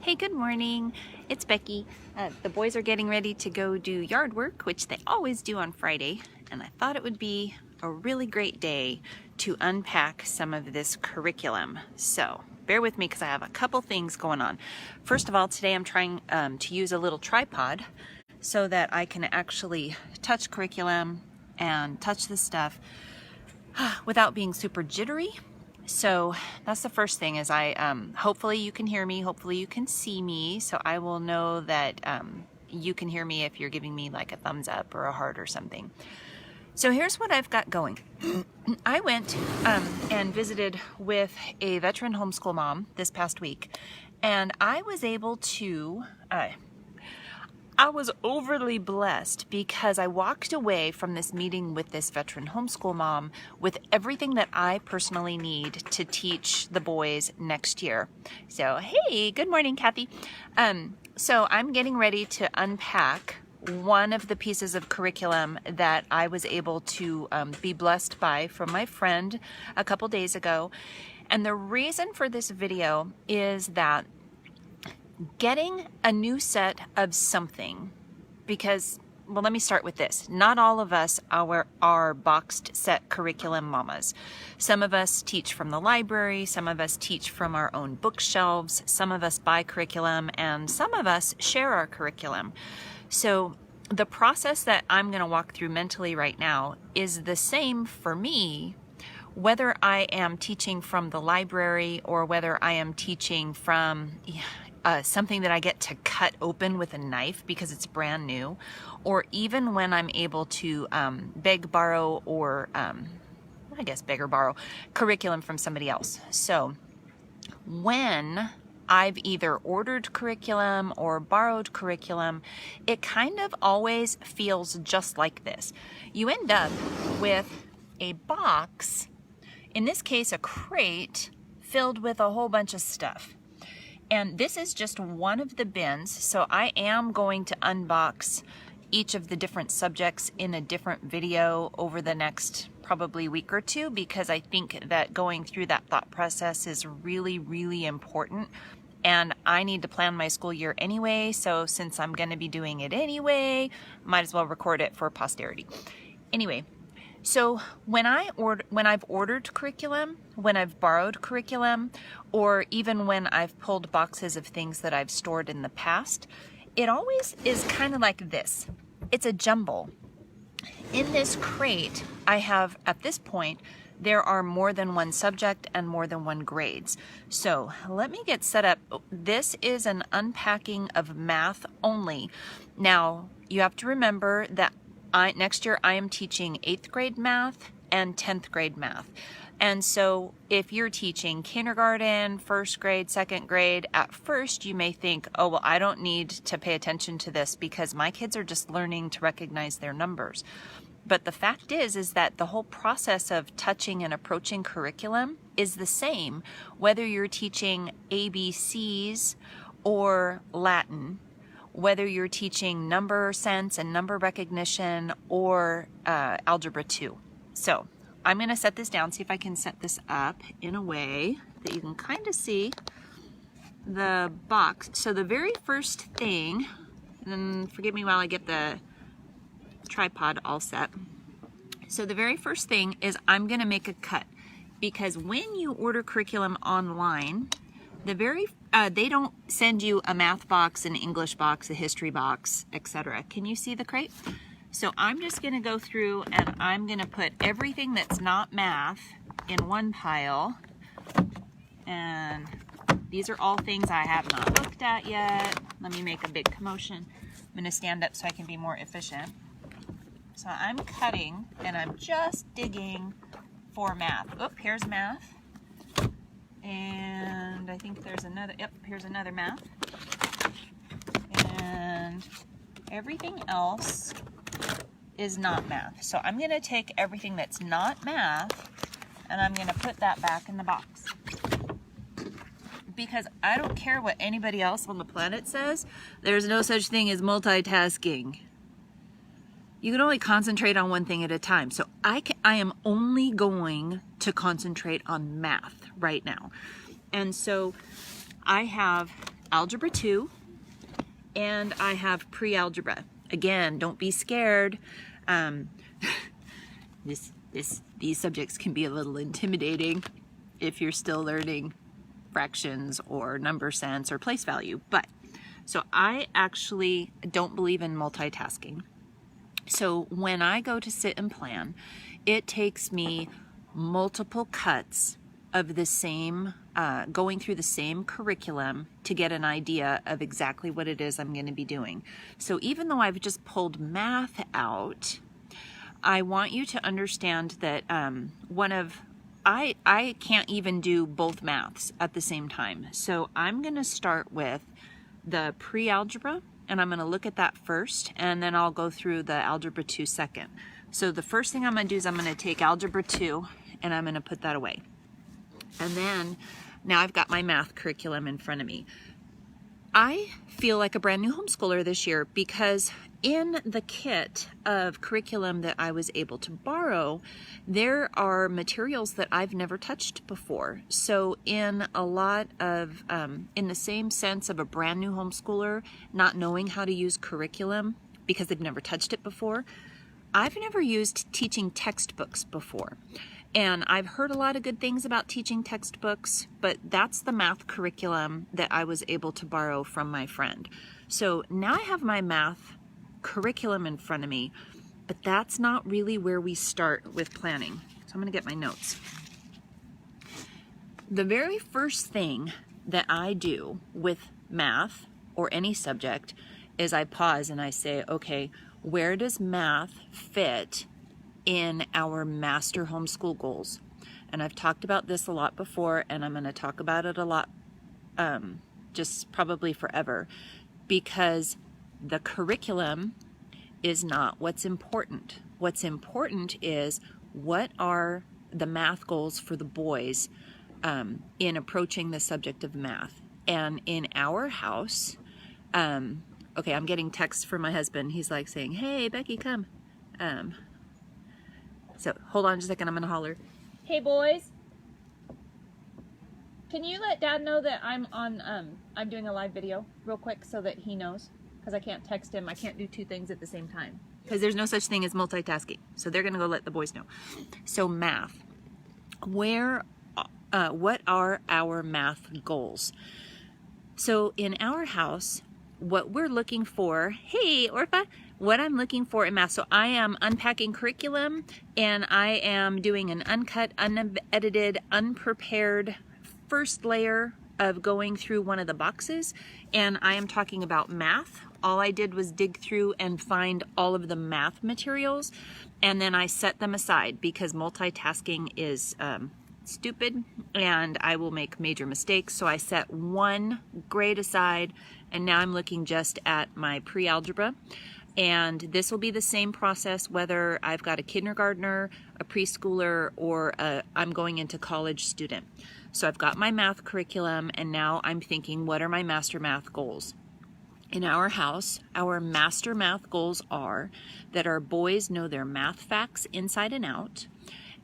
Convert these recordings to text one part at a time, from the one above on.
Hey, good morning. It's Becky. The boys are getting ready to go do yard work, which they always do on Friday, and I thought it would be a really great day to unpack some of this curriculum. So bear with me because I have a couple things going on. First of all, today I'm trying to use a little tripod so that I can actually touch curriculum and touch this stuff without being super jittery. So that's the first thing is hopefully you can hear me, hopefully you can see me, so I will know that you can hear me if you're giving me like a thumbs up or a heart or something. So here's what I've got going. I went and visited with a veteran homeschool mom this past week, and I was able to I was overly blessed because I walked away from this meeting with this veteran homeschool mom with everything that I personally need to teach the boys next year. So, hey, good morning, Kathy. So I'm getting ready to unpack one of the pieces of curriculum that I was able to be blessed by from my friend a couple days ago. And the reason for this video is that getting a new set of something, because, well, let me start with this. Not all of us are boxed set curriculum mamas. Some of us teach from the library, some of us teach from our own bookshelves, some of us buy curriculum, and some of us share our curriculum. So the process that I'm going to walk through mentally right now is the same for me, whether I am teaching from the library or whether I am teaching from something that I get to cut open with a knife because it's brand new, or even when I'm able to beg, borrow, or I guess beg or borrow curriculum from somebody else. So when I've either ordered curriculum or borrowed curriculum, it kind of always feels just like this. You end up with a box, in this case a crate, filled with a whole bunch of stuff. And this is just one of the bins, so I am going to unbox each of the different subjects in a different video over the next probably week or two, because I think that going through that thought process is really, really important. And I need to plan my school year anyway, so since I'm going to be doing it anyway, might as well record it for posterity. Anyway, so when I've ordered curriculum, when I've borrowed curriculum, or even when I've pulled boxes of things that I've stored in the past, it always is kind of like this. It's a jumble. In this crate, I have, at this point, there are more than one subject and more than one grades. So let me get set up. This is an unpacking of math only. Now, you have to remember that next year I am teaching 8th grade math and 10th grade math. And so if you're teaching kindergarten, 1st grade, 2nd grade, at first you may think, oh, well, I don't need to pay attention to this because my kids are just learning to recognize their numbers. But the fact is that the whole process of touching and approaching curriculum is the same, whether you're teaching ABCs or Latin, whether you're teaching number sense and number recognition or Algebra 2. So I'm going to set this down, see if I can set this up in a way that you can kind of see the box. So the very first thing, and forgive me while I get the tripod all set. So the very first thing is I'm going to make a cut, because when you order curriculum online, they don't send you a math box, an English box, a history box, etc. Can you see the crate? So I'm just going to go through and I'm going to put everything that's not math in one pile. And these are all things I have not looked at yet. Let me make a big commotion. I'm going to stand up so I can be more efficient. So I'm cutting and I'm just digging for math. Oop, here's math. And I think there's another, yep, here's another math. And everything else is not math. So I'm going to take everything that's not math and I'm going to put that back in the box. Because I don't care what anybody else on the planet says, there's no such thing as multitasking. You can only concentrate on one thing at a time. So I am only going to concentrate on math right now. And so I have Algebra 2, and I have pre-algebra. Again, don't be scared. These subjects can be a little intimidating if you're still learning fractions or number sense or place value. But so I actually don't believe in multitasking. So when I go to sit and plan, it takes me multiple cuts of the same, going through the same curriculum to get an idea of exactly what it is I'm going to be doing. So even though I've just pulled math out, I want you to understand that I can't even do both maths at the same time. So I'm going to start with the pre-algebra, and I'm going to look at that first, and then I'll go through the algebra 2 second. So the first thing I'm going to do is I'm going to take algebra 2 and I'm going to put that away. And then now I've got my math curriculum in front of me. I feel like a brand new homeschooler this year because in the kit of curriculum that I was able to borrow, there are materials that I've never touched before. So in a lot of, in the same sense of a brand new homeschooler not knowing how to use curriculum because they've never touched it before, I've never used teaching textbooks before. And I've heard a lot of good things about teaching textbooks, but that's the math curriculum that I was able to borrow from my friend. So now I have my math curriculum in front of me, but that's not really where we start with planning. So I'm going to get my notes. The very first thing that I do with math or any subject is I pause and I say, okay, where does math fit in our master homeschool goals? And I've talked about this a lot before, and I'm going to talk about it a lot, just probably forever, because the curriculum is not what's important. What's important is what are the math goals for the boys in approaching the subject of math. And in our house, okay, I'm getting texts from my husband. He's like saying, hey, Becky, come. So hold on just a second, I'm gonna holler. Hey boys, can you let Dad know that I'm on, I'm doing a live video real quick so that he knows? Because I can't text him, I can't do two things at the same time. Because there's no such thing as multitasking. So they're gonna go let the boys know. So math, what are our math goals? So in our house, what we're looking for, hey Orpha, what I'm looking for in math, so I am unpacking curriculum and I am doing an uncut, unedited, unprepared first layer of going through one of the boxes, and I am talking about math. All I did was dig through and find all of the math materials, and then I set them aside because multitasking is stupid and I will make major mistakes. So I set one grade aside, and now I'm looking just at my pre-algebra. And this will be the same process whether I've got a kindergartner, a preschooler, or I'm going into college student. So I've got my math curriculum, and now I'm thinking, what are my master math goals? In our house, our master math goals are that our boys know their math facts inside and out,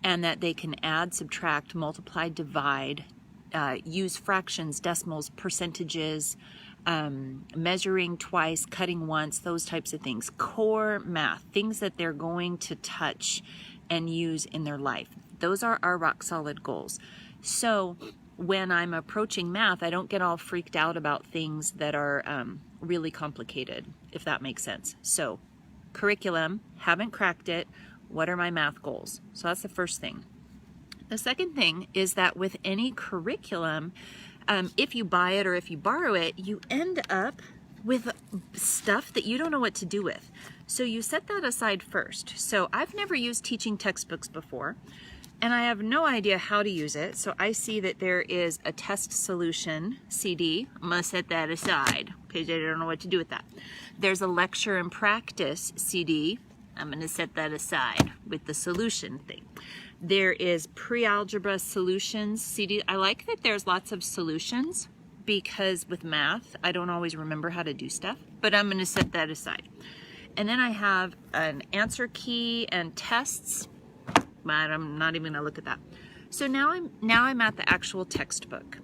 and that they can add, subtract, multiply, divide, use fractions, decimals, percentages, measuring twice, cutting once, those types of things. Core math, things that they're going to touch and use in their life. Those are our rock solid goals. So when I'm approaching math, I don't get all freaked out about things that are really complicated, if that makes sense. So curriculum, haven't cracked it. What are my math goals? So that's the first thing. The second thing is that with any curriculum, if you buy it or if you borrow it, you end up with stuff that you don't know what to do with. So you set that aside first. So I've never used teaching textbooks before, and I have no idea how to use it. So I see that there is a test solution CD. I'm gonna set that aside because I don't know what to do with that. There's a lecture and practice CD. I'm gonna set that aside with the solution thing. There is pre-algebra solutions CD. I like that there's lots of solutions because with math, I don't always remember how to do stuff, but I'm gonna set that aside. And then I have an answer key and tests, but I'm not even gonna look at that. So now I'm at the actual textbook.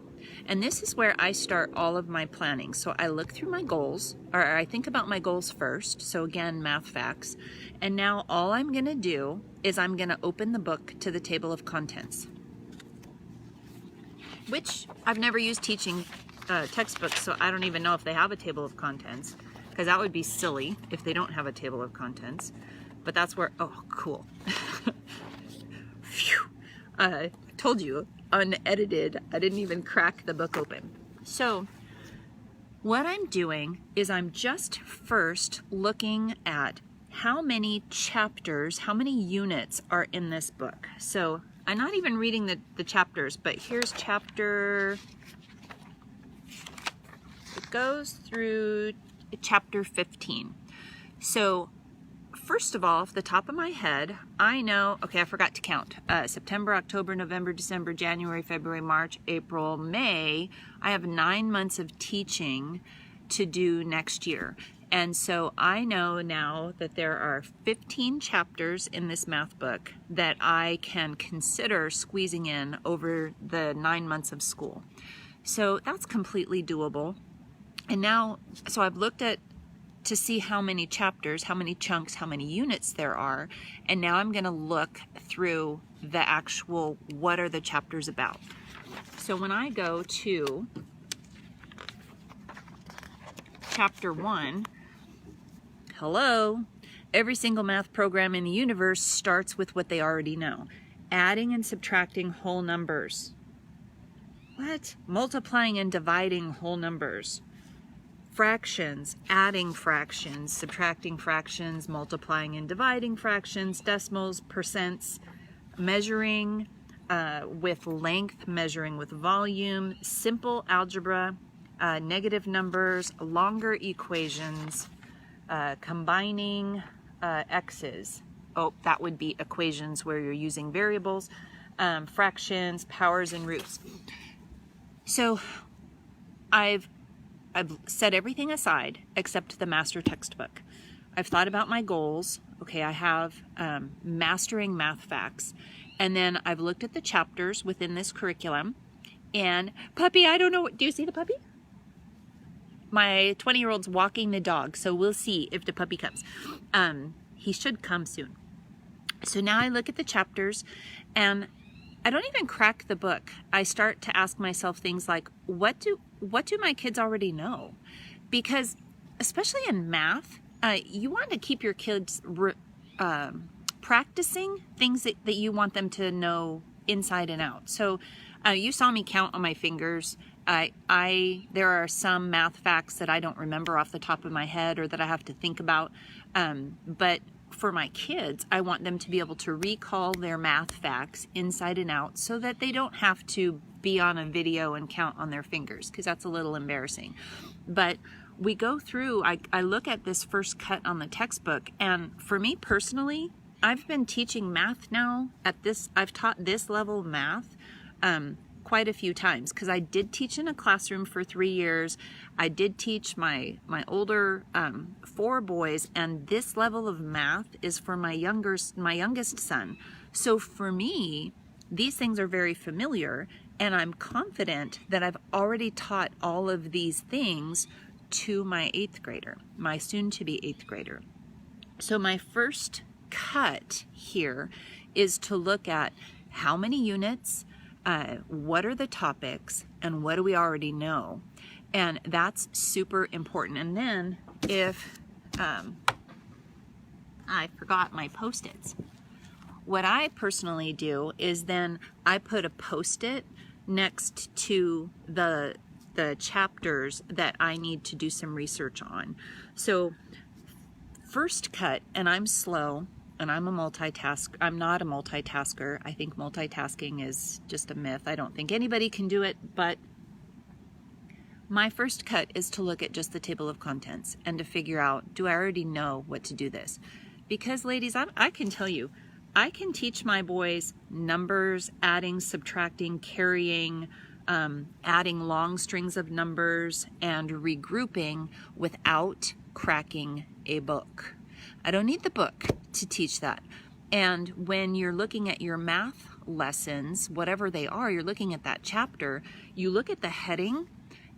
And this is where I start all of my planning. So I look through my goals, or I think about my goals first. So again, math facts. And now all I'm gonna do is I'm gonna open the book to the table of contents, which I've never used teaching textbooks, so I don't even know if they have a table of contents, because that would be silly if they don't have a table of contents. But that's where, oh, cool. Phew. Told you, unedited, I didn't even crack the book open. So what I'm doing is I'm just first looking at how many chapters, how many units are in this book. So I'm not even reading the chapters, but here's chapter, it goes through chapter 15. So first of all, off the top of my head, I know, okay, I forgot to count. September, October, November, December, January, February, March, April, May. I have 9 months of teaching to do next year. And so I know now that there are 15 chapters in this math book that I can consider squeezing in over the 9 months of school. So that's completely doable. And now, so I've looked at to see how many chapters, how many chunks, how many units there are. And now I'm gonna look through the actual, what are the chapters about? So when I go to chapter 1, hello, every single math program in the universe starts with what they already know. Adding and subtracting whole numbers. What? Multiplying and dividing whole numbers. Fractions, adding fractions, subtracting fractions, multiplying and dividing fractions, decimals, percents, measuring with length, measuring with volume, simple algebra, negative numbers, longer equations, combining x's. Oh, that would be equations where you're using variables, fractions, powers, and roots. So I've set everything aside except the master textbook. I've thought about my goals. Okay, I have mastering math facts. And then I've looked at the chapters within this curriculum. And puppy, I don't know, do you see the puppy? My 20-year-old's walking the dog, so we'll see if the puppy comes. He should come soon. So now I look at the chapters and I don't even crack the book. I start to ask myself things like, what do my kids already know? Because especially in math, you want to keep your kids practicing things that you want them to know inside and out. So you saw me count on my fingers. There are some math facts that I don't remember off the top of my head or that I have to think about. But for my kids, I want them to be able to recall their math facts inside and out so that they don't have to be on a video and count on their fingers, because that's a little embarrassing. But we go through, I look at this first cut on the textbook, and for me personally, I've been teaching math now I've taught this level of math quite a few times, because I did teach in a classroom for 3 years. I did teach my older 4 boys, and this level of math is for my youngest son. So for me, these things are very familiar, and I'm confident that I've already taught all of these things to my 8th grader, my soon-to-be 8th grader. So my first cut here is to look at how many units, what are the topics, and what do we already know? And that's super important. And then if I forgot my Post-its, what I personally do is then I put a Post-it next to the chapters that I need to do some research on. So first cut, and I'm slow, and I'm a multitasker. I'm not a multitasker. I think multitasking is just a myth. I don't think anybody can do it, but my first cut is to look at just the table of contents and to figure out, do I already know what to do this? Because ladies, I can tell you, I can teach my boys numbers, adding, subtracting, carrying, adding long strings of numbers, and regrouping without cracking a book. I don't need the book to teach that. And when you're looking at your math lessons, whatever they are, you're looking at that chapter, you look at the heading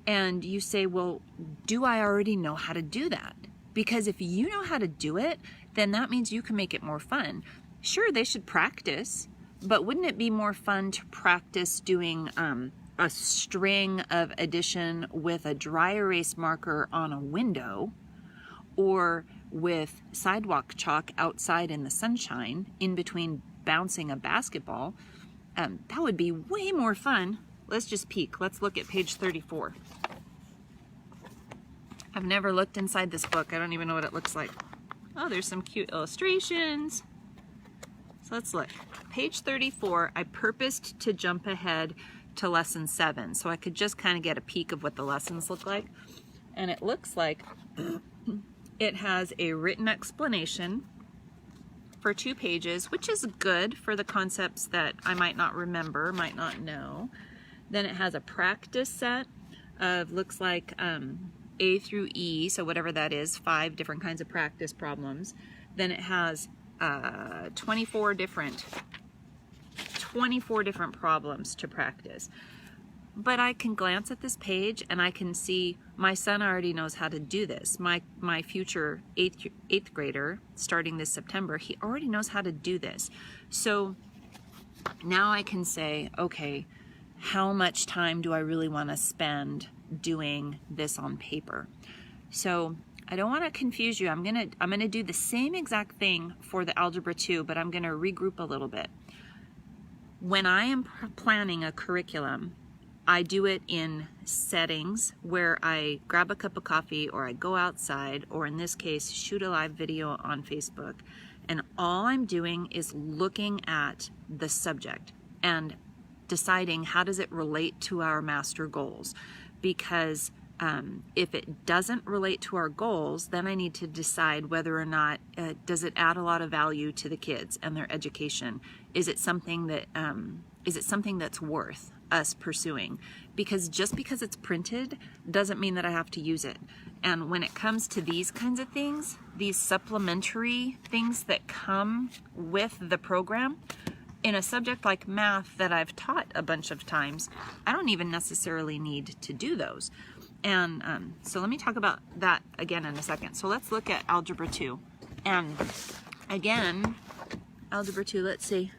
and you say, well, do I already know how to do that? Because if you know how to do it, then that means you can make it more fun. Sure, they should practice, but wouldn't it be more fun to practice doing a string of addition with a dry erase marker on a window, or with sidewalk chalk outside in the sunshine in between bouncing a basketball? That would be way more fun. Let's just peek. Let's look at page 34. I've never looked inside this book. I don't even know what it looks like. Oh, there's some cute illustrations. So let's look. Page 34, I purposed to jump ahead to lesson 7 so I could just kind of get a peek of what the lessons look like. And it looks like it has a written explanation for 2 pages, which is good for the concepts that I might not remember, might not know. Then it has a practice set of, looks like A through E, so whatever that is, 5 different kinds of practice problems. Then it has 24 different problems to practice. But I can glance at this page and I can see my son already knows how to do this. My future eighth grader, starting this September, he already knows how to do this. So now I can say, okay, how much time do I really want to spend doing this on paper? So I don't want to confuse you. I'm gonna do the same exact thing for the Algebra 2, but I'm gonna regroup a little bit. When I am planning a curriculum, I do it in settings where I grab a cup of coffee, or I go outside, or in this case, shoot a live video on Facebook. And all I'm doing is looking at the subject and deciding how does it relate to our master goals. Because if it doesn't relate to our goals, then I need to decide whether or not does it add a lot of value to the kids and their education. Is it something that's worth us pursuing? Because just because it's printed doesn't mean that I have to use it. And when it comes to these kinds of things, these supplementary things that come with the program, in a subject like math that I've taught a bunch of times, I don't even necessarily need to do those. And so let me talk about that again in a second. So let's look at Algebra 2. And again, Algebra 2, let's see.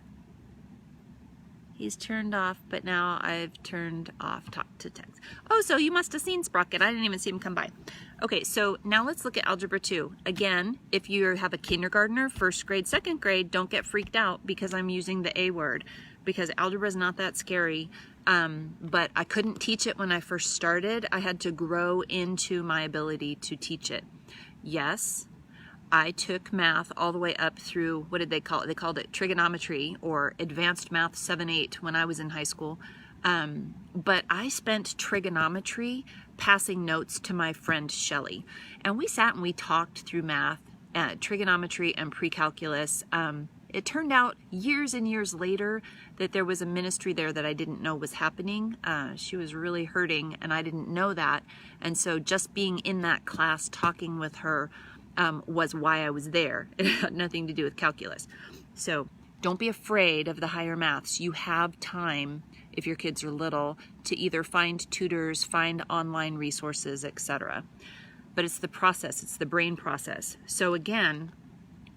He's turned off, but now I've turned off talk to text. Oh, so you must have seen Sprocket. I didn't even see him come by. Okay, so now let's look at Algebra 2. Again, if you have a kindergartner, first grade, second grade, don't get freaked out because I'm using the A word, because algebra is not that scary. But I couldn't teach it when I first started. I had to grow into my ability to teach it. Yes, I took math all the way up through, what did they call it? They called it trigonometry or advanced math 7-8 when I was in high school. But I spent trigonometry passing notes to my friend Shelley. And we sat and we talked through math, trigonometry and pre-calculus. It turned out years and years later that there was a ministry there that I didn't know was happening. She was really hurting and I didn't know that. And so just being in that class talking with her was why I was there. It had nothing to do with calculus. So don't be afraid of the higher maths. You have time, if your kids are little, to either find tutors, find online resources, etc. But it's the process, it's the brain process. So again,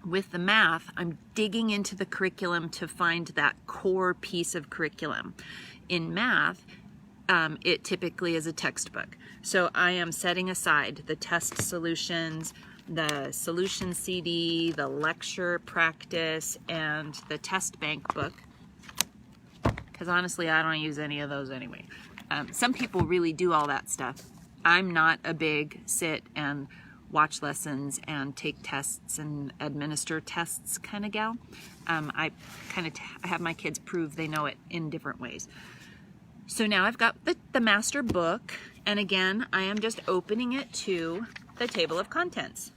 with the math, I'm digging into the curriculum to find that core piece of curriculum. In math, it typically is a textbook. So I am setting aside the test solutions, the solution CD, the lecture practice, and the test bank book. Because honestly, I don't use any of those anyway. Some people really do all that stuff. I'm not a big sit and watch lessons and take tests and administer tests kind of gal. I have my kids prove they know it in different ways. So now I've got the master book, and again, I am just opening it to the table of contents.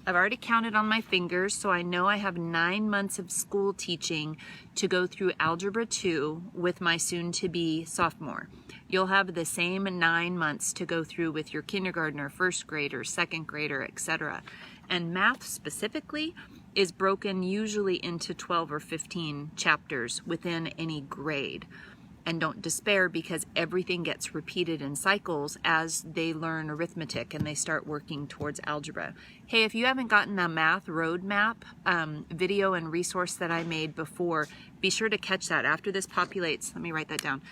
I've already counted on my fingers, so I know I have 9 months of school teaching to go through Algebra 2 with my soon-to-be sophomore. You'll have the same 9 months to go through with your kindergartner, first grader, second grader, etc. And math specifically, is broken usually into 12 or 15 chapters within any grade. And don't despair, because everything gets repeated in cycles as they learn arithmetic and they start working towards algebra. Hey, if you haven't gotten the math roadmap video and resource that I made before, be sure to catch that after this populates. Let me write that down.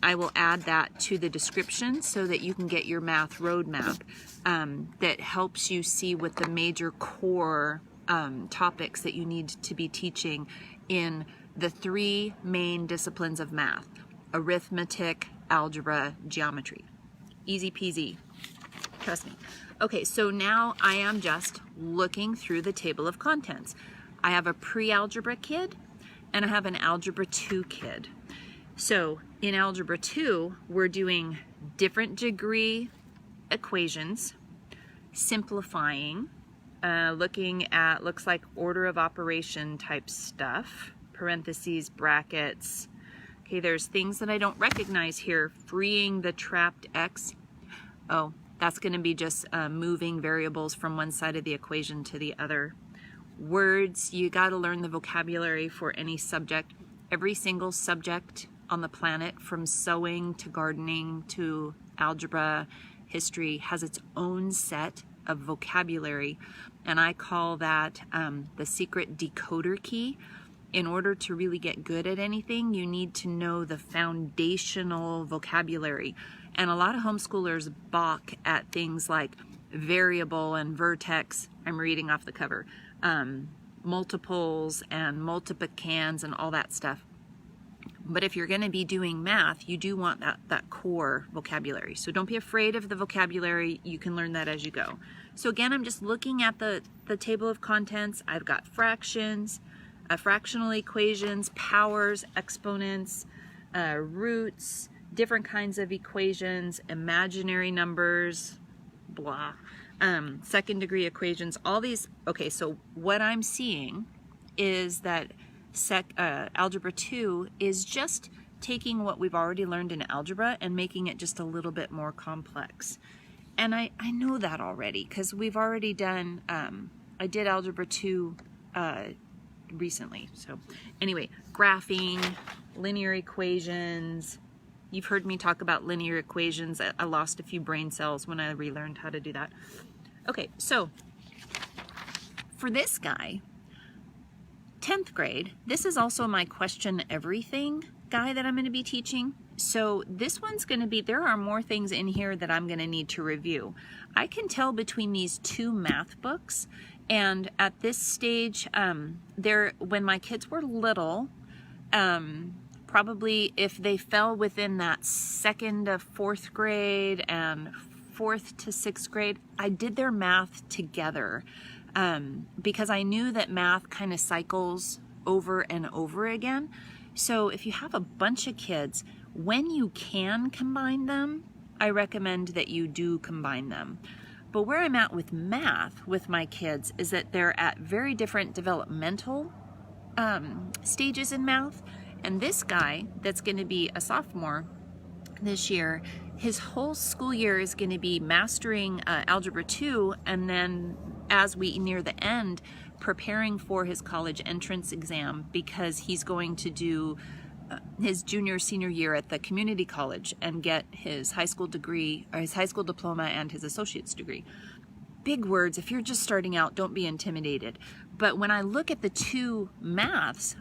I will add that to the description so that you can get your math roadmap that helps you see what the major core topics that you need to be teaching in the 3 main disciplines of math: arithmetic, algebra, geometry. Easy peasy, trust me. Okay, so now I am just looking through the table of contents. I have a pre-algebra kid and I have an algebra 2 kid. So in algebra 2, we're doing different degree equations, simplifying, looking at, looks like order of operation type stuff, parentheses, brackets. Okay, there's things that I don't recognize here. Freeing the trapped x. Oh, that's going to be just moving variables from one side of the equation to the other. Words, you got to learn the vocabulary for any subject. Every single subject on the planet, from sewing to gardening to algebra, history, has its own set of vocabulary, and I call that the secret decoder key. In order to really get good at anything, you need to know the foundational vocabulary. And a lot of homeschoolers balk at things like variable and vertex. I'm reading off the cover. Multiples and multiplicans and all that stuff. But if you're going to be doing math, you do want that core vocabulary. So don't be afraid of the vocabulary. You can learn that as you go. So again, I'm just looking at the table of contents. I've got fractions, fractional equations, powers, exponents, roots, different kinds of equations, imaginary numbers, blah, second degree equations, all these. Okay, so what I'm seeing is that algebra 2 is just taking what we've already learned in algebra and making it just a little bit more complex. And I know that already, because we've already done, I did algebra 2 recently. So anyway, graphing, linear equations. You've heard me talk about linear equations. I lost a few brain cells when I relearned how to do that. Okay, so for this guy, 10th grade, this is also my question everything guy that I'm going to be teaching. So this one's going to be, there are more things in here that I'm going to need to review. I can tell between these 2 math books, and at this stage, when my kids were little, probably if they fell within that 2nd to 4th grade and 4th to 6th grade, I did their math together. Because I knew that math kind of cycles over and over again. So if you have a bunch of kids, when you can combine them, I recommend that you do combine them. But where I'm at with math with my kids is that they're at very different developmental stages in math. And this guy that's going to be a sophomore this year, his whole school year is going to be mastering algebra 2, and then as we near the end, preparing for his college entrance exam, because he's going to do his senior year at the community college and get his high school degree, or his high school diploma and his associate's degree. Big words. If you're just starting out, don't be intimidated. But when I look at the 2 maths,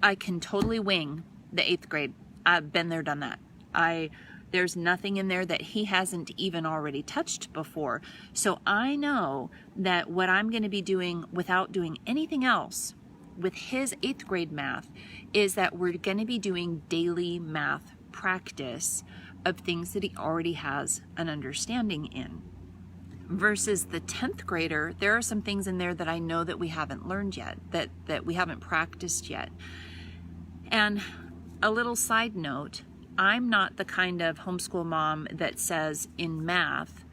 I can totally wing the 8th grade. I've been there, done that. There's nothing in there that he hasn't even already touched before. So I know that what I'm going to be doing without doing anything else with his 8th grade math is that we're going to be doing daily math practice of things that he already has an understanding in. Versus the 10th grader, there are some things in there that I know that we haven't learned yet, that we haven't practiced yet. And a little side note, I'm not the kind of homeschool mom that says in math,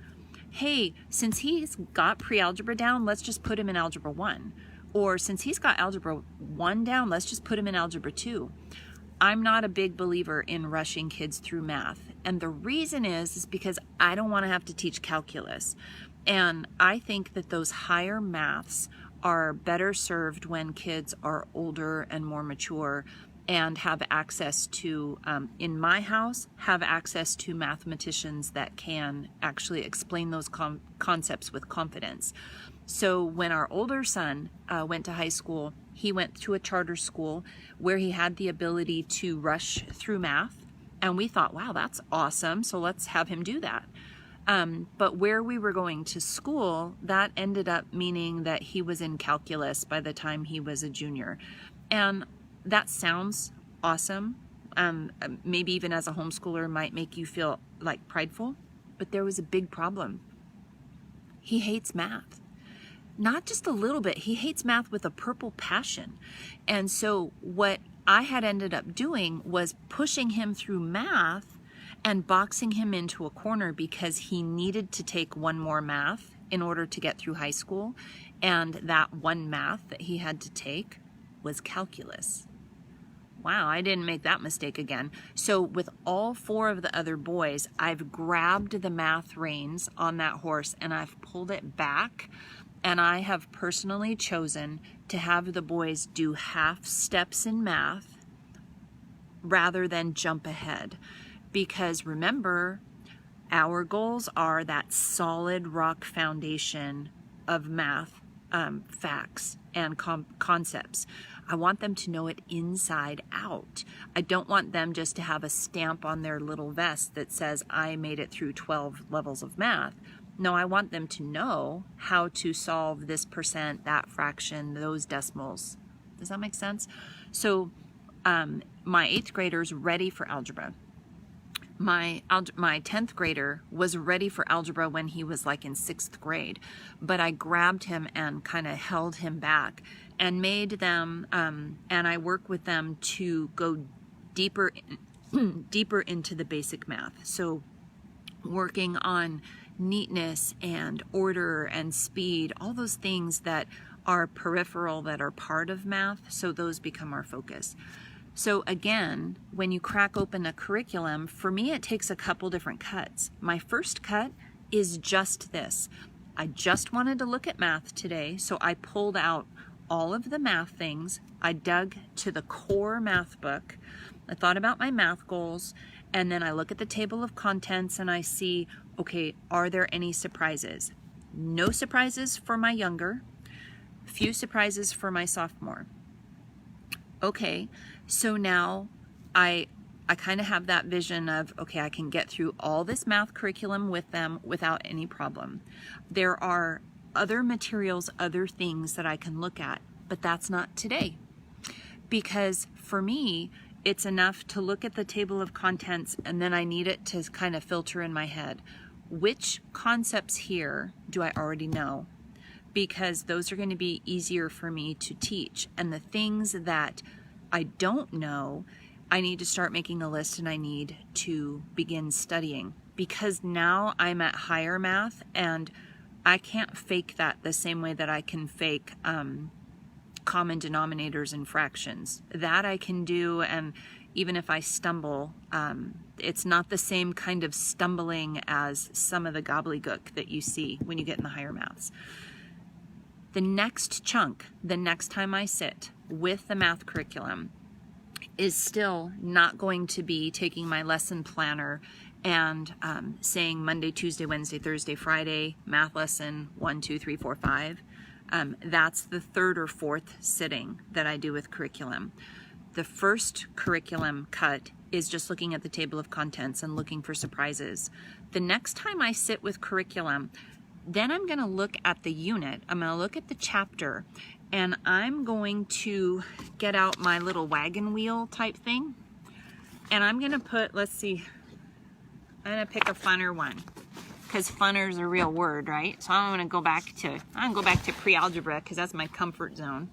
hey, since he's got pre-algebra down, let's just put him in algebra 1. Or since he's got algebra 1 down, let's just put him in algebra 2. I'm not a big believer in rushing kids through math. And the reason is because I don't want to have to teach calculus. And I think that those higher maths are better served when kids are older and more mature and have access to, in my house, have access to mathematicians that can actually explain those concepts with confidence. So when our older son went to high school, he went to a charter school where he had the ability to rush through math. And we thought, wow, that's awesome. So let's have him do that. But where we were going to school, that ended up meaning that he was in calculus by the time he was a junior. And that sounds awesome. Maybe even as a homeschooler might make you feel like prideful, but there was a big problem. He hates math. Not just a little bit, he hates math with a purple passion. And so what I had ended up doing was pushing him through math and boxing him into a corner because he needed to take one more math in order to get through high school. And that one math that he had to take was calculus. Wow, I didn't make that mistake again. So with all 4 of the other boys, I've grabbed the math reins on that horse and I've pulled it back. And I have personally chosen to have the boys do half steps in math rather than jump ahead. Because remember, our goals are that solid rock foundation of math facts and concepts. I want them to know it inside out. I don't want them just to have a stamp on their little vest that says, I made it through 12 levels of math. No, I want them to know how to solve this percent, that fraction, those decimals. Does that make sense? So my 8th grader's ready for algebra. My 10th grader was ready for algebra when he was like in 6th grade, but I grabbed him and kind of held him back and made them, and I work with them to go deeper into the basic math. So working on neatness and order and speed, all those things that are peripheral, that are part of math, so those become our focus. So again, when you crack open a curriculum, for me it takes a couple different cuts. My first cut is just this. I just wanted to look at math today, so I pulled out all of the math things. I dug to the core math book. I thought about my math goals, and then I look at the table of contents and I see, okay, are there any surprises? No surprises for my younger, few surprises for my sophomore. Okay, so now I kind of have that vision of, okay, I can get through all this math curriculum with them without any problem. There are other materials, other things that I can look at, but that's not today. Because for me, it's enough to look at the table of contents and then I need it to kind of filter in my head. Which concepts here do I already know? Because those are going to be easier for me to teach. And the things that I don't know, I need to start making a list and I need to begin studying. Because now I'm at higher math and I can't fake that the same way that I can fake common denominators and fractions. That I can do, and even if I stumble, it's not the same kind of stumbling as some of the gobbledygook that you see when you get in the higher maths. The next chunk, the next time I sit with the math curriculum, is still not going to be taking my lesson planner and saying Monday, Tuesday, Wednesday, Thursday, Friday, math lesson 1, 2, 3, 4, 5. That's the 3rd or 4th sitting that I do with curriculum. The first curriculum cut is just looking at the table of contents and looking for surprises. The next time I sit with curriculum, then I'm going to look at the unit, I'm going to look at the chapter, and I'm going to get out my little wagon wheel type thing, and I'm going to put, let's see, I'm going to pick a funner one, because funner is a real word, right? So I'm going to go back to pre-algebra, because that's my comfort zone.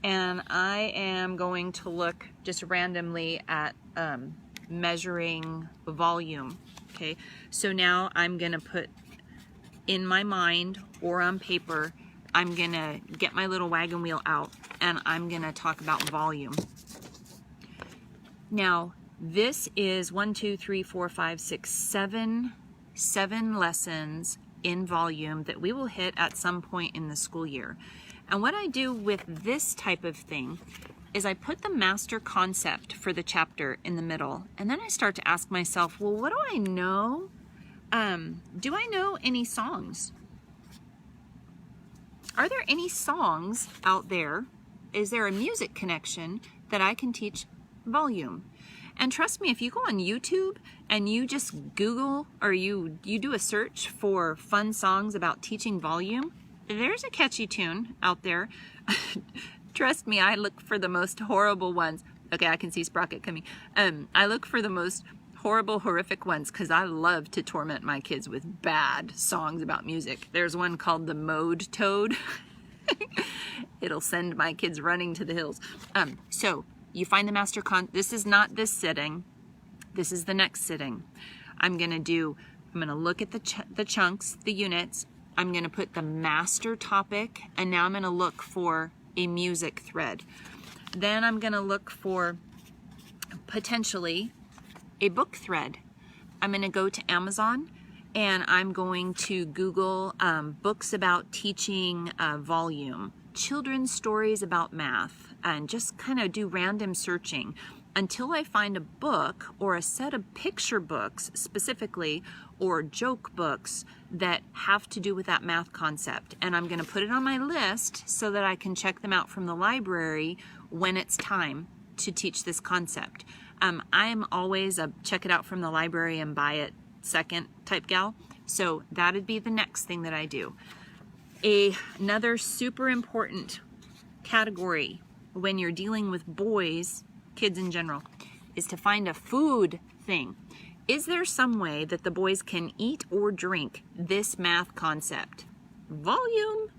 And I am going to look just randomly at measuring volume, okay? So now I'm going to put in my mind or on paper, I'm going to get my little wagon wheel out and I'm going to talk about volume. Now, this is 1, 2, 3, 4, 5, 6, 7 lessons in volume that we will hit at some point in the school year. And what I do with this type of thing is I put the master concept for the chapter in the middle, and then I start to ask myself, well, what do I know? Do I know any songs? Are there any songs out there? Is there a music connection that I can teach volume? And trust me, if you go on YouTube and you just Google or you do a search for fun songs about teaching volume, there's a catchy tune out there. Trust me, I look for the most horrible ones. Okay, I can see Sprocket coming. I look for the most horrible, horrific ones because I love to torment my kids with bad songs about music. There's one called The Mowed Toad. It'll send my kids running to the hills. So you find the master this is not this sitting. This is the next sitting. I'm gonna look at the chunks, the units. I'm gonna put the master topic, and now I'm gonna look for a music thread. Then I'm gonna look for potentially a book thread. I'm gonna go to Amazon and I'm going to Google books about teaching volume, children's stories about math, and just kind of do random searching until I find a book or a set of picture books specifically, or joke books that have to do with that math concept. And I'm gonna put it on my list so that I can check them out from the library when it's time to teach this concept. I am always a check it out from the library and buy it second type gal. So that'd be the next thing that I do. Another super important category when you're dealing with boys, kids in general, is to find a food thing. Is there some way that the boys can eat or drink this math concept? Volume?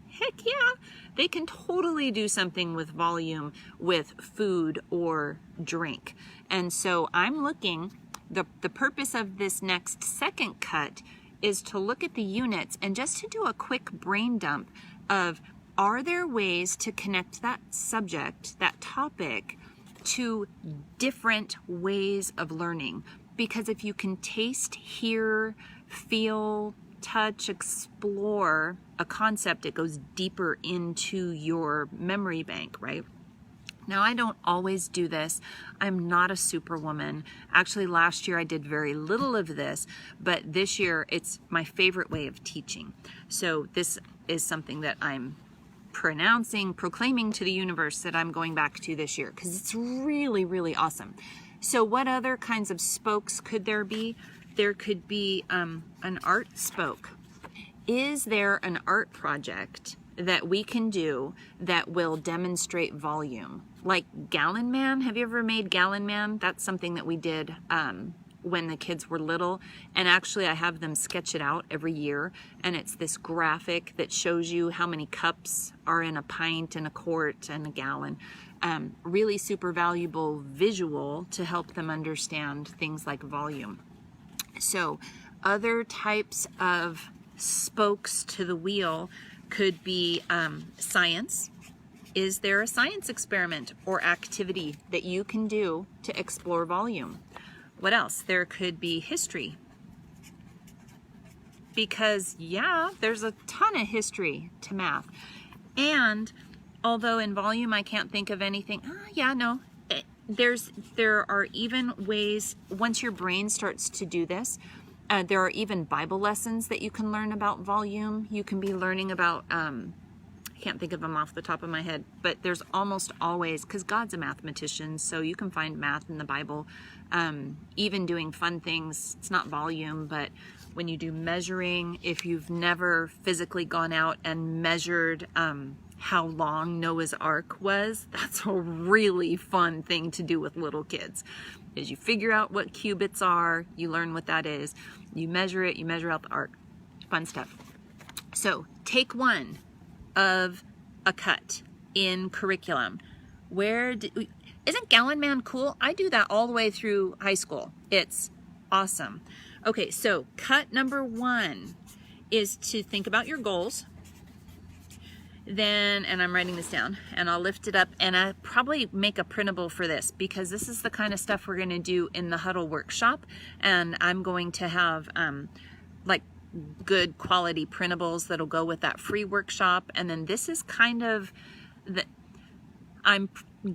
Heck yeah. They can totally do something with volume with food or drink. And so I'm looking, the purpose of this next second cut is to look at the units and just to do a quick brain dump of, are there ways to connect that subject, that topic, to different ways of learning? Because if you can taste, hear, feel, touch, explore a concept, it goes deeper into your memory bank, right? Now, I don't always do this. I'm not a superwoman. Actually, last year I did very little of this, but this year it's my favorite way of teaching. So this is something that I'm proclaiming to the universe that I'm going back to this year because it's really, really awesome. So what other kinds of spokes could there be? There could be an art spoke. Is there an art project that we can do that will demonstrate volume? Like Gallon Man, have you ever made Gallon Man? That's something that we did when the kids were little. And actually I have them sketch it out every year. And it's this graphic that shows you how many cups are in a pint and a quart and a gallon. Really super valuable visual to help them understand things like volume. So other types of spokes to the wheel could be science. Is there a science experiment or activity that you can do to explore volume? What else? There could be history. Because yeah, there's a ton of history to math. And although in volume I can't think of anything, there are even ways, once your brain starts to do this, there are even Bible lessons that you can learn about volume. You can be learning about, I can't think of them off the top of my head, but there's almost always, because God's a mathematician, so you can find math in the Bible. Even doing fun things, it's not volume, but when you do measuring, if you've never physically gone out and measured how long Noah's Ark was, that's a really fun thing to do with little kids. Is you figure out what cubits are, you learn what that is, you measure it, you measure out the ark. Fun stuff. So take one of a cut in curriculum. Isn't Gallon Man cool? I do that all the way through high school. It's awesome. Okay, so cut number one is to think about your goals. Then, and I'm writing this down, and I'll lift it up, and I probably make a printable for this because this is the kind of stuff we're going to do in the huddle workshop, and I'm going to have like good quality printables that'll go with that free workshop. And then this is kind of I'm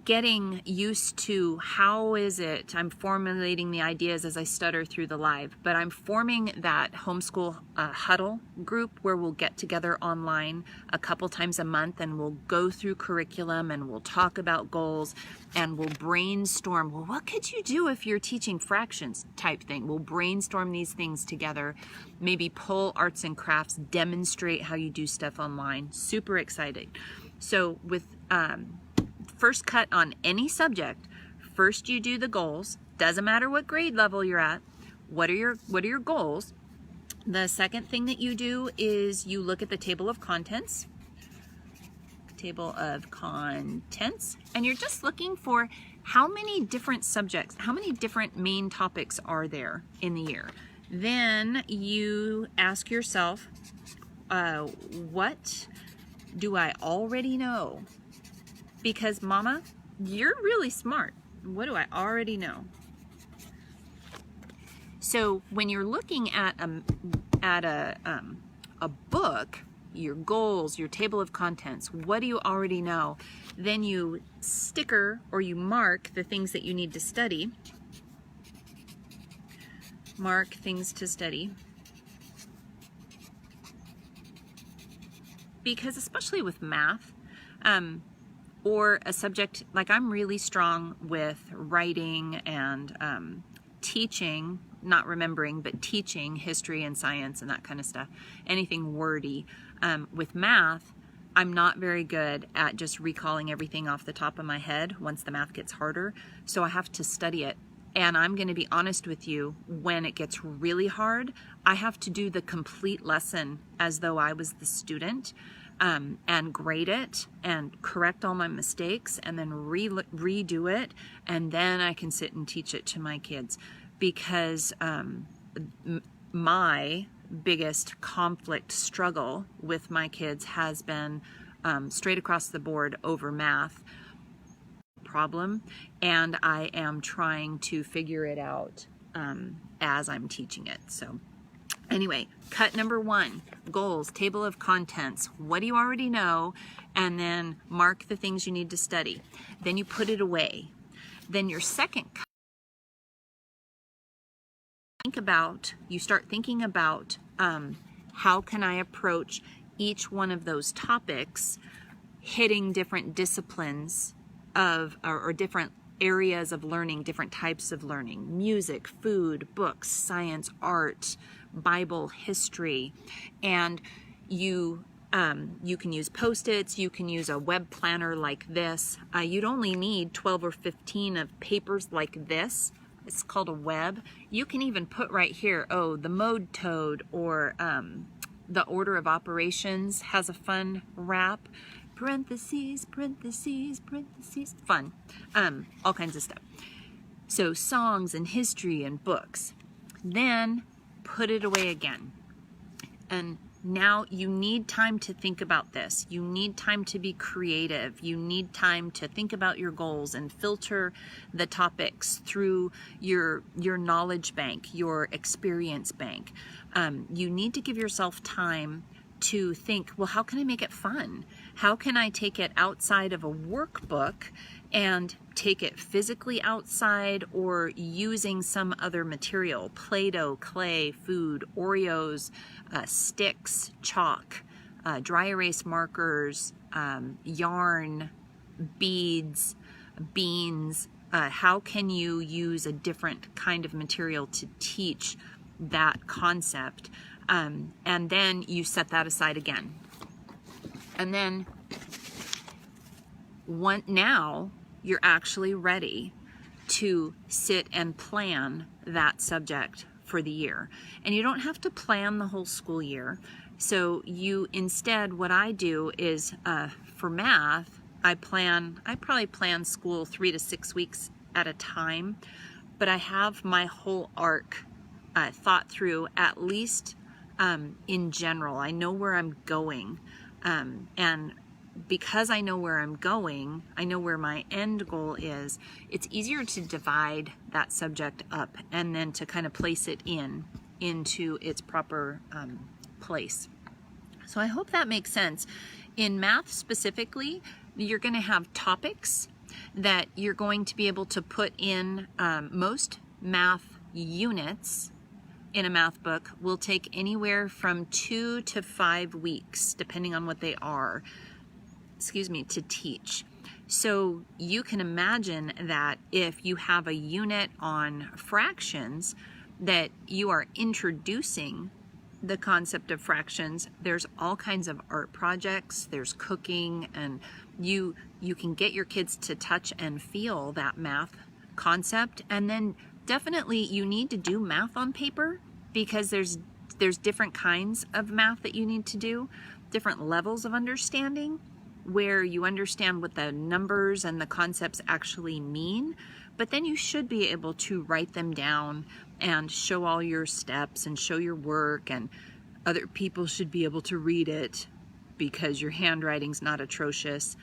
getting used to how is it, I'm formulating the ideas as I stutter through the live, but I'm forming that homeschool huddle group where we'll get together online a couple times a month and we'll go through curriculum and we'll talk about goals and we'll brainstorm, well, what could you do if you're teaching fractions type thing? We'll brainstorm these things together, maybe pull arts and crafts, demonstrate how you do stuff online. Super excited. So with first cut on any subject, first you do the goals. Doesn't matter what grade level you're at. What are your goals? The second thing that you do is you look at the table of contents. And you're just looking for how many different subjects, how many different main topics are there in the year. Then you ask yourself, what do I already know? Because Mama, you're really smart. What do I already know? So when you're looking at a book, your goals, your table of contents, what do you already know? Then you sticker or you mark the things that you need to study. Mark things to study. Because especially with math, or a subject, like I'm really strong with writing and teaching, not remembering, but teaching history and science and that kind of stuff, anything wordy. With math, I'm not very good at just recalling everything off the top of my head once the math gets harder, so I have to study it. And I'm going to be honest with you, when it gets really hard, I have to do the complete lesson as though I was the student. And grade it and correct all my mistakes and then redo it, and then I can sit and teach it to my kids. Because my biggest conflict struggle with my kids has been straight across the board over math problem, and I am trying to figure it out as I'm teaching it. So anyway, cut number 1, goals, table of contents. What do you already know? And then mark the things you need to study. Then you put it away. Then your second cut, you start thinking about how can I approach each one of those topics, hitting different disciplines or different areas of learning, different types of learning: music, food, books, science, art, Bible, history. And you can use Post-its, you can use a web planner like this. You'd only need 12 or 15 of papers like this. It's called a web. You can even put right here, oh, the mode toad, or the order of operations has a fun wrap. Parentheses, parentheses, parentheses, fun. All kinds of stuff. So songs and history and books. Then put it away again. And now you need time to think about this. You need time to be creative. You need time to think about your goals and filter the topics through your knowledge bank, your experience bank. You need to give yourself time to think, well, how can I make it fun? How can I take it outside of a workbook and take it physically outside, or using some other material, Play-Doh, clay, food, Oreos, sticks, chalk, dry erase markers, yarn, beads, beans. How can you use a different kind of material to teach that concept? And then you set that aside again. And then now you're actually ready to sit and plan that subject for the year. And you don't have to plan the whole school year. So you instead, what I do is for math, I probably plan school 3 to 6 weeks at a time, but I have my whole arc thought through, at least in general. I know where I'm going. And because I know where I'm going, I know where my end goal is, it's easier to divide that subject up and then to kind of place it in into its proper place. So I hope that makes sense. In math specifically, you're going to have topics that you're going to be able to put in. Most math units in a math book will take anywhere from 2 to 5 weeks, depending on what they are, to teach. So you can imagine that if you have a unit on fractions, that you are introducing the concept of fractions. There's all kinds of art projects, there's cooking, and you can get your kids to touch and feel that math concept. And then definitely you need to do math on paper, because there's different kinds of math that you need to do, different levels of understanding, where you understand what the numbers and the concepts actually mean, but then you should be able to write them down and show all your steps and show your work, and other people should be able to read it because your handwriting's not atrocious,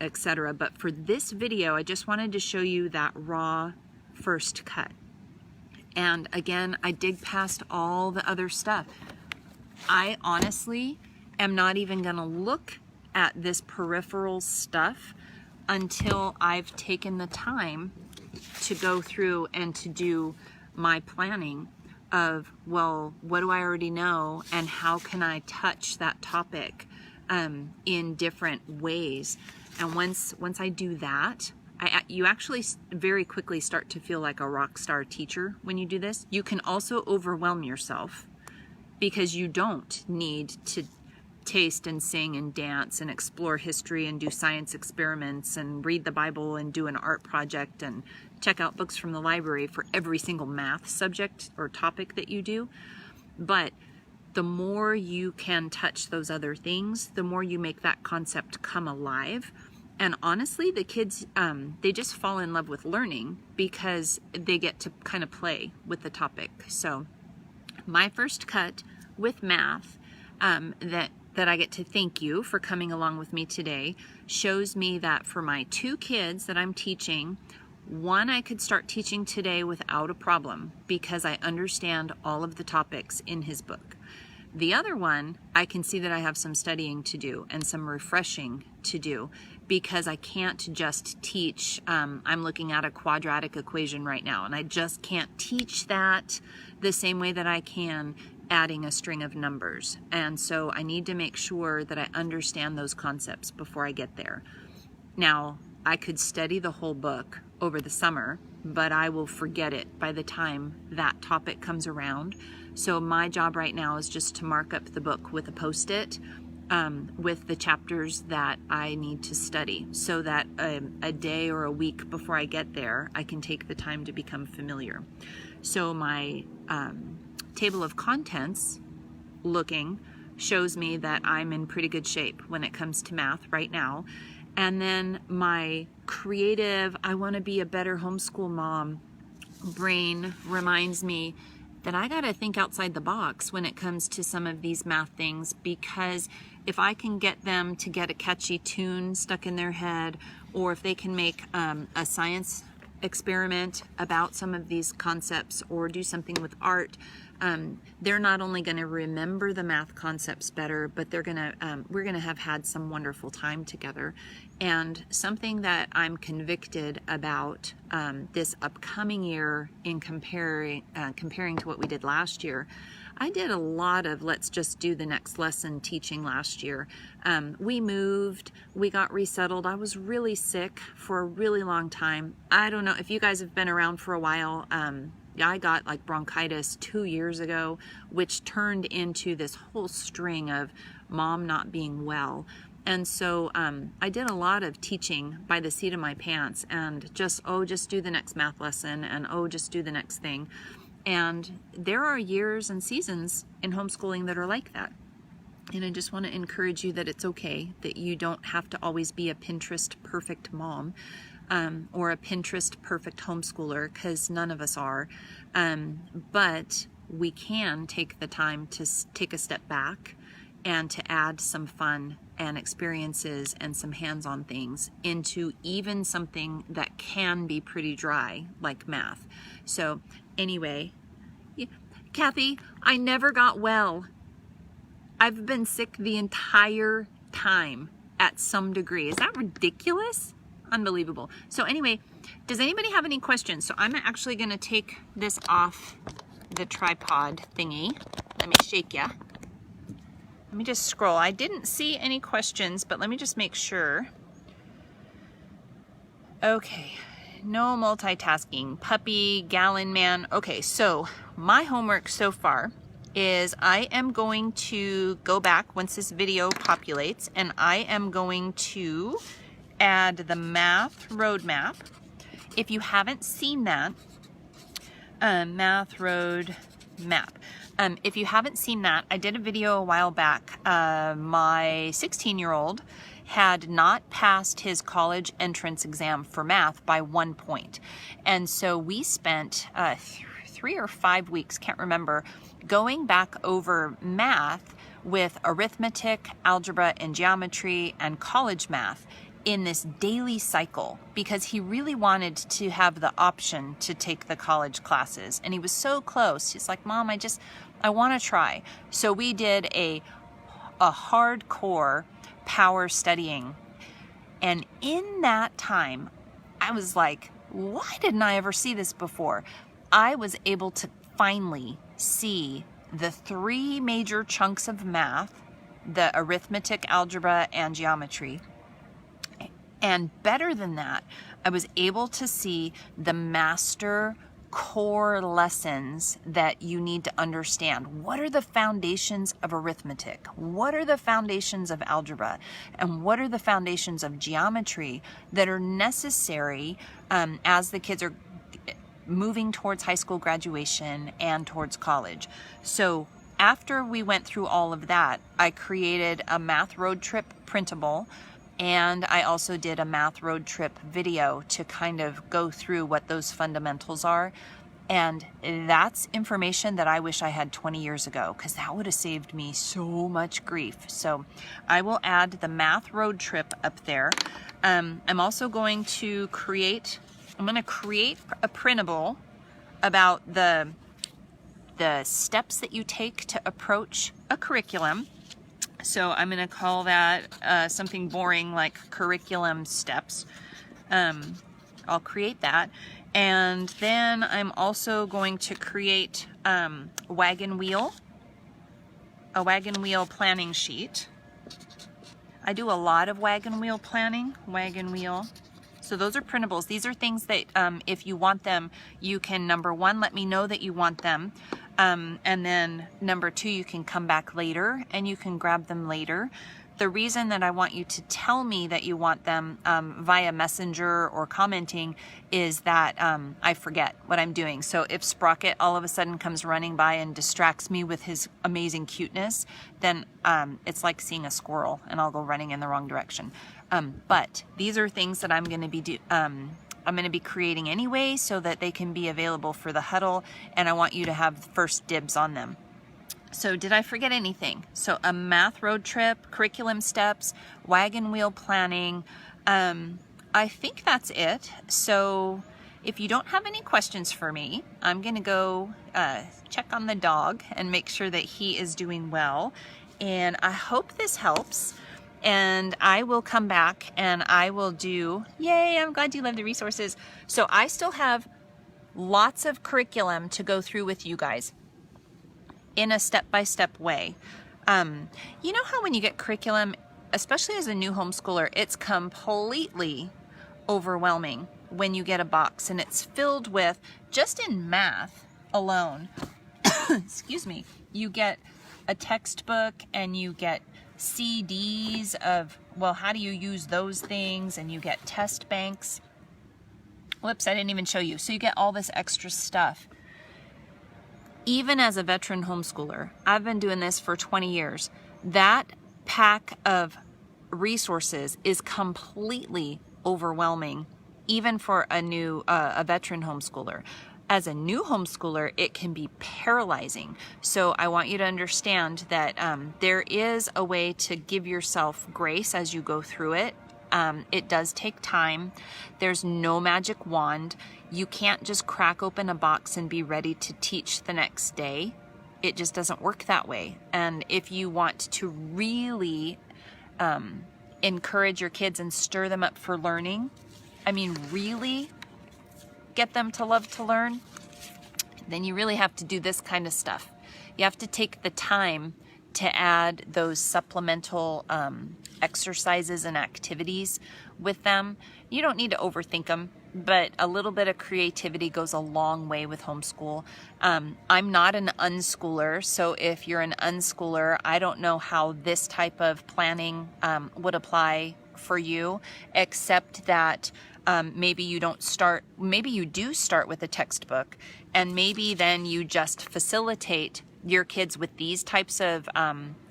etc. But for this video, I just wanted to show you that raw first cut. And again, I dig past all the other stuff. I honestly am not even gonna look at this peripheral stuff until I've taken the time to go through and to do my planning of, well, what do I already know and how can I touch that topic in different ways. And once I do that, you actually very quickly start to feel like a rock star teacher when you do this. You can also overwhelm yourself because you don't need to taste and sing and dance and explore history and do science experiments and read the Bible and do an art project and check out books from the library for every single math subject or topic that you do. But the more you can touch those other things, the more you make that concept come alive. And honestly, the kids, they just fall in love with learning because they get to kind of play with the topic. So my first cut with math, that I get to thank you for coming along with me today, shows me that for my 2 kids that I'm teaching, one I could start teaching today without a problem because I understand all of the topics in his book. The other one, I can see that I have some studying to do and some refreshing to do because I can't just teach, I'm looking at a quadratic equation right now, and I just can't teach that the same way that I can adding a string of numbers. And so I need to make sure that I understand those concepts before I get there. Now, I could study the whole book over the summer, but I will forget it by the time that topic comes around. So my job right now is just to mark up the book with a Post-it with the chapters that I need to study, so that a day or a week before I get there, I can take the time to become familiar. So my table of contents looking shows me that I'm in pretty good shape when it comes to math right now. And then my creative, I want to be a better homeschool mom brain reminds me that I got to think outside the box when it comes to some of these math things, because if I can get them to get a catchy tune stuck in their head, or if they can make a science experiment about some of these concepts or do something with art, they're not only going to remember the math concepts better, but they're going to we're going to have had some wonderful time together. And something that I'm convicted about this upcoming year in comparing to what we did last year, I did a lot of let's just do the next lesson teaching last year. We moved, we got resettled. I was really sick for a really long time. I don't know if you guys have been around for a while. I got like bronchitis 2 years ago, which turned into this whole string of mom not being well. And so I did a lot of teaching by the seat of my pants and just do the next math lesson and just do the next thing. And there are years and seasons in homeschooling that are like that. And I just want to encourage you that it's okay, that you don't have to always be a Pinterest perfect mom or a Pinterest perfect homeschooler, because none of us are. But we can take the time to take a step back and to add some fun and experiences and some hands-on things into even something that can be pretty dry like math. So anyway, Kathy, I never got well. I've been sick the entire time at some degree. Is that ridiculous? Unbelievable. So anyway, does anybody have any questions? So I'm actually going to take this off the tripod thingy. Let me shake ya. Let me just scroll. I didn't see any questions, but let me just make sure. Okay, no multitasking. Puppy, gallon man. Okay, so my homework so far is I am going to go back once this video populates, and I am going to add the math roadmap. If you haven't seen that, math road map. If you haven't seen that, I did a video a while back. My 16-year-old had not passed his college entrance exam for math by 1 point. And so we spent 3 or 5 weeks, can't remember, going back over math with arithmetic, algebra, and geometry, and college math in this daily cycle, because he really wanted to have the option to take the college classes. And he was so close. He's like, Mom, I want to try. So we did a hardcore power studying. And in that time, I was like, why didn't I ever see this before? I was able to finally see the 3 major chunks of math, the arithmetic, algebra, and geometry. And better than that, I was able to see the master core lessons that you need to understand. What are the foundations of arithmetic? What are the foundations of algebra? And what are the foundations of geometry that are necessary as the kids are moving towards high school graduation and towards college? So after we went through all of that, I created a math road trip printable, and I also did a math road trip video to kind of go through what those fundamentals are. And that's information that I wish I had 20 years ago, because that would have saved me so much grief. So I will add the math road trip up there. I'm also going to create a printable about the steps that you take to approach a curriculum. So I'm going to call that something boring like curriculum steps. I'll create that. And then I'm also going to create a wagon wheel planning sheet. I do a lot of wagon wheel planning, So those are printables. These are things that if you want them, you can, number 1, let me know that you want them. And then number 2, you can come back later and you can grab them later. The reason that I want you to tell me that you want them via messenger or commenting is that I forget what I'm doing. So if Sprocket all of a sudden comes running by and distracts me with his amazing cuteness, then it's like seeing a squirrel and I'll go running in the wrong direction. But these are things that I'm going to be creating anyway, so that they can be available for the huddle, and I want you to have first dibs on them. So did I forget anything? So a math road trip, curriculum steps, wagon wheel planning. I think that's it. So if you don't have any questions for me, I'm going to go check on the dog and make sure that he is doing well. And I hope this helps. And I will come back and I will do, yay, I'm glad you love the resources. So I still have lots of curriculum to go through with you guys in a step-by-step way. You know how when you get curriculum, especially as a new homeschooler, it's completely overwhelming when you get a box and it's filled with, just in math alone, excuse me, you get a textbook and you get CDs of, well, how do you use those things? And you get test banks. Whoops, I didn't even show you. So you get all this extra stuff. Even as a veteran homeschooler, I've been doing this for 20 years. That pack of resources is completely overwhelming, even for a veteran homeschooler. As a new homeschooler, it can be paralyzing. So I want you to understand that there is a way to give yourself grace as you go through it. It does take time. There's no magic wand. You can't just crack open a box and be ready to teach the next day. It just doesn't work that way. And if you want to really encourage your kids and stir them up for learning, I mean, really get them to love to learn, then you really have to do this kind of stuff. You have to take the time to add those supplemental exercises and activities with them. You don't need to overthink them, but a little bit of creativity goes a long way with homeschool. I'm not an unschooler, so if you're an unschooler, I don't know how this type of planning would apply for you, except that maybe you don't start, maybe you do start with a textbook, and maybe then you just facilitate your kids with these types of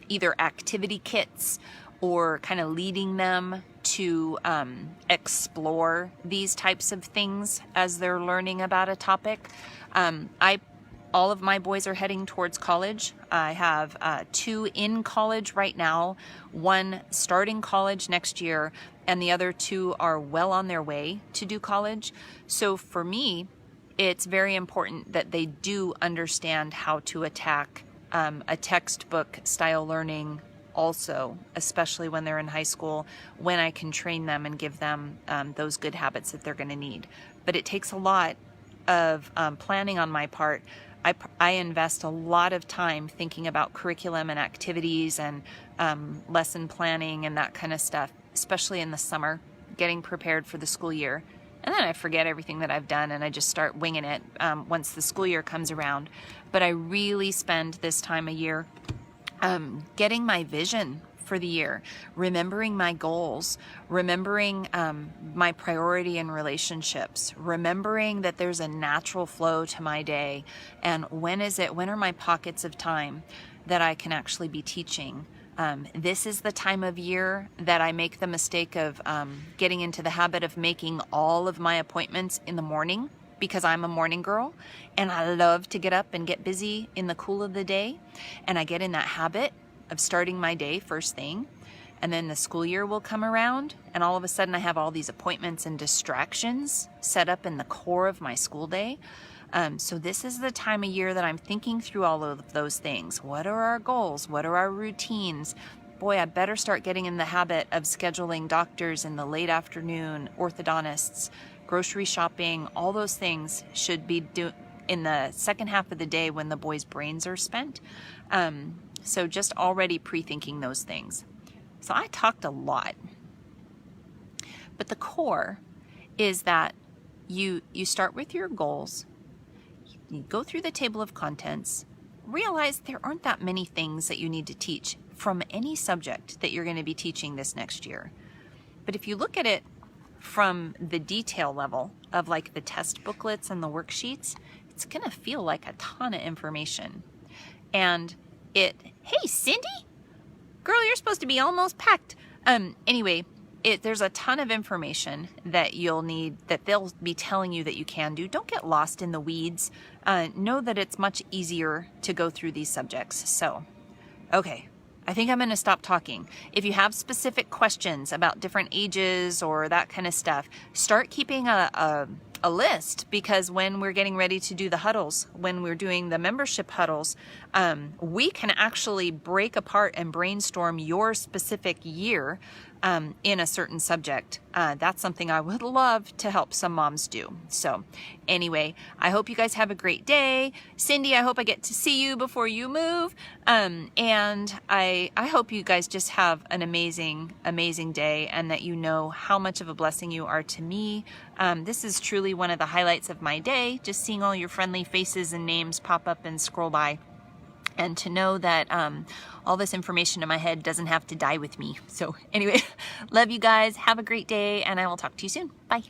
either activity kits or kind of leading them to explore these types of things as they're learning about a topic. All of my boys are heading towards college. I have 2 in college right now, 1 starting college next year, and the other 2 are well on their way to do college. So for me, it's very important that they do understand how to attack a textbook style learning also, especially when they're in high school, when I can train them and give them those good habits that they're going to need. But it takes a lot of planning on my part. I invest a lot of time thinking about curriculum and activities and lesson planning and that kind of stuff, especially in the summer, getting prepared for the school year. And then I forget everything that I've done and I just start winging it once the school year comes around. But I really spend this time of year getting my vision for the year, remembering my goals, remembering my priority in relationships, remembering that there's a natural flow to my day, and when are my pockets of time that I can actually be teaching. This is the time of year that I make the mistake of getting into the habit of making all of my appointments in the morning, because I'm a morning girl and I love to get up and get busy in the cool of the day. And I get in that habit of starting my day first thing. And then the school year will come around and all of a sudden I have all these appointments and distractions set up in the core of my school day. So this is the time of year that I'm thinking through all of those things. What are our goals? What are our routines? Boy, I better start getting in the habit of scheduling doctors in the late afternoon, orthodontists, grocery shopping. All those things should be in the second half of the day when the boys' brains are spent. So just already pre-thinking those things. So I talked a lot, but the core is that you start with your goals, you go through the table of contents, realize there aren't that many things that you need to teach from any subject that you're going to be teaching this next year. But if you look at it from the detail level of like the test booklets and the worksheets, it's going to feel like a ton of information. And hey, Cindy? Girl, you're supposed to be almost packed. Anyway, there's a ton of information that you'll need, that they'll be telling you that you can do. Don't get lost in the weeds. Know that it's much easier to go through these subjects. So, okay, I think I'm going to stop talking. If you have specific questions about different ages or that kind of stuff, start keeping a list, because when we're getting ready to do the huddles, when we're doing the membership huddles, we can actually break apart and brainstorm your specific year in a certain subject. That's something I would love to help some moms do. So anyway, I hope you guys have a great day. Cindy, I hope I get to see you before you move. And I hope you guys just have an amazing, amazing day, and that you know how much of a blessing you are to me. This is truly one of the highlights of my day, just seeing all your friendly faces and names pop up and scroll by. And to know that all this information in my head doesn't have to die with me. So anyway, love you guys. Have a great day, and I will talk to you soon. Bye.